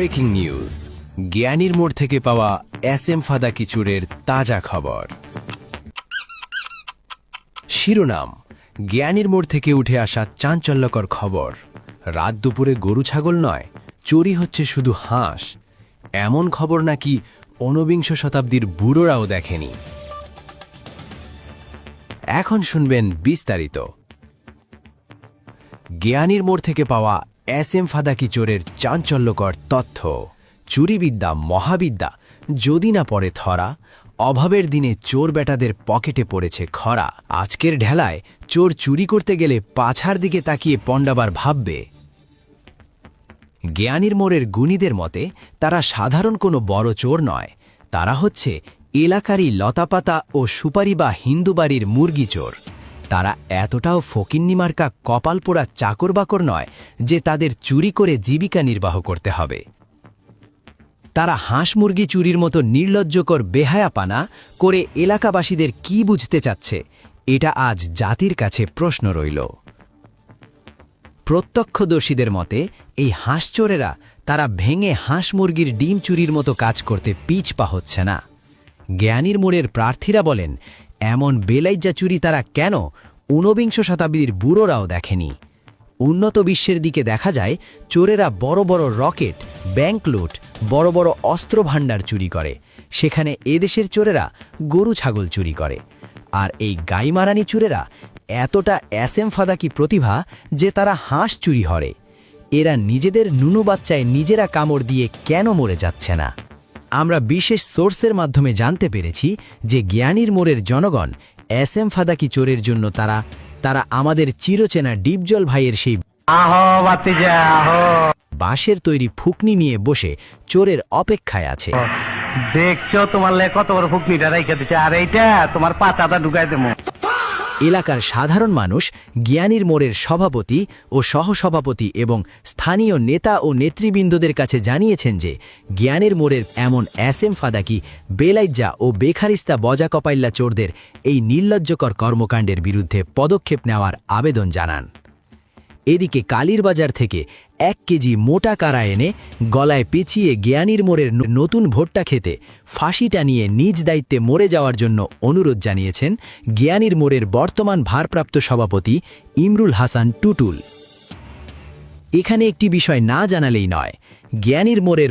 Breaking news, জ্ঞানীর মোড় থেকে পাওয়া এসএম ফাদাকি চোরের তাজা খবর। শিরোনাম: জ্ঞানীর মোড় থেকে উঠে আসা চাঞ্চল্যকর খবর। রাত দুপুরে গরু ছাগল নয়, চুরি হচ্ছে শুধু হাঁস। এমন খবর নাকি ঊনবিংশ শতাব্দীর বুড়োরাও দেখেনি। এখন শুনবেন বিস্তারিত। জ্ঞানীর মোড় থেকে পাওয়া এসএম ফাদাকি চোরের চাঞ্চল্যকর তথ্য। চুরিবিদ্যা মহাবিদ্যা, যদি না পড়ে ধরা। অভাবের দিনে চোর বেটাদের পকেটে পড়েছে খরা। আজকের ঢেলায় চোর চুরি করতে গেলে পাছার দিকে তাকিয়ে পণ্ডাবার ভাববে। জ্ঞানীর মোড়ের গুণীদের মতে তারা সাধারণ কোনো বড় চোর নয়, তারা হচ্ছে এলাকারই লতাপাতা ও সুপারি বা হিন্দু বাড়ির মুরগি চোর। তারা এতটাও ফকিন্নিমার্কা কপাল পোড়া চাকর বাকর নয় যে তাদের চুরি করে জীবিকা নির্বাহ করতে হবে। তারা হাঁস মুরগি চুরির মতো নির্লজ্জকর বেহায়াপানা করে এলাকাবাসীদের কি বুঝতে চাচ্ছে, এটা আজ জাতির কাছে প্রশ্ন রইল। প্রত্যক্ষদর্শীদের মতে এই হাঁস চোরেরা তারা ভেঙে হাঁস মুরগির ডিম চুরির মতো কাজ করতে পিছপা হচ্ছে না। জ্ঞানীর মোড়ের প্রার্থীরা বলেন, এমন বেলাইজ্জা চুরি তারা কেন ঊনবিংশ শতাব্দীর বুড়োরাও দেখেনি। উন্নত বিশ্বের দিকে দেখা যায় চোরেরা বড় বড় রকেট, ব্যাংক লুট, বড় বড় অস্ত্র ভাণ্ডার চুরি করে। সেখানে এদেশের চোরেরা গরু ছাগল চুরি করে। আর এই গাইমারানি চোরেরা এতটা এসএম ফাদাকি প্রতিভা যে তারা হাঁস চুরি হরে। এরা নিজেদের নুনু বাচ্চায় নিজেরা কামড় দিয়ে কেন মরে যাচ্ছে না? আমরা বিশেষ সোর্সের মাধ্যমে জানতে পেরেছি যে জ্ঞানীর মোড়ের জনগণ এসএম ফাদাকি চোরের জন্য তারা আমাদের চিরচেনা ডিপজল ভাইয়ের সেই বাঁশের তৈরি ফুকনি নিয়ে বসে চোরের অপেক্ষায় আছে। দেখছো তোমার কত বড় ফুকনিটা রাইখা দিচ্ছে, আর এইটা তোমার পাতাটা ঢুকাই দেবো। এলাকার সাধারণ মানুষ জ্ঞানীর মোড়ের সভাপতি ও সহসভাপতি এবং স্থানীয় নেতা ও নেতৃবৃন্দদের কাছে জানিয়েছেন যে জ্ঞানীর মোড়ের এমন এসএম ফাদাকি, বেলাইজ্জা ও বেখারিস্তা বজা কপাইল্লা চোরদের এই নির্লজ্জকর কর্মকাণ্ডের বিরুদ্ধে পদক্ষেপ নেওয়ার আবেদন জানান। এদিকে কালীর বাজার থেকে 1 কেজি মোটা কারা এনে গলায় পেঁচিয়ে জ্ঞানীর মোড়ের নতুন ভোট্টা খেতে ফাঁসি টানিয়ে নিজ দায়িত্বে মরে যাওয়ার জন্য অনুরোধ জানিয়েছেন জ্ঞানীর মোড়ের বর্তমান ভারপ্রাপ্ত সভাপতি ইমরুল হাসান টুটুল। এখানে একটি বিষয় না জানালেই নয়, জ্ঞানীর মোড়ের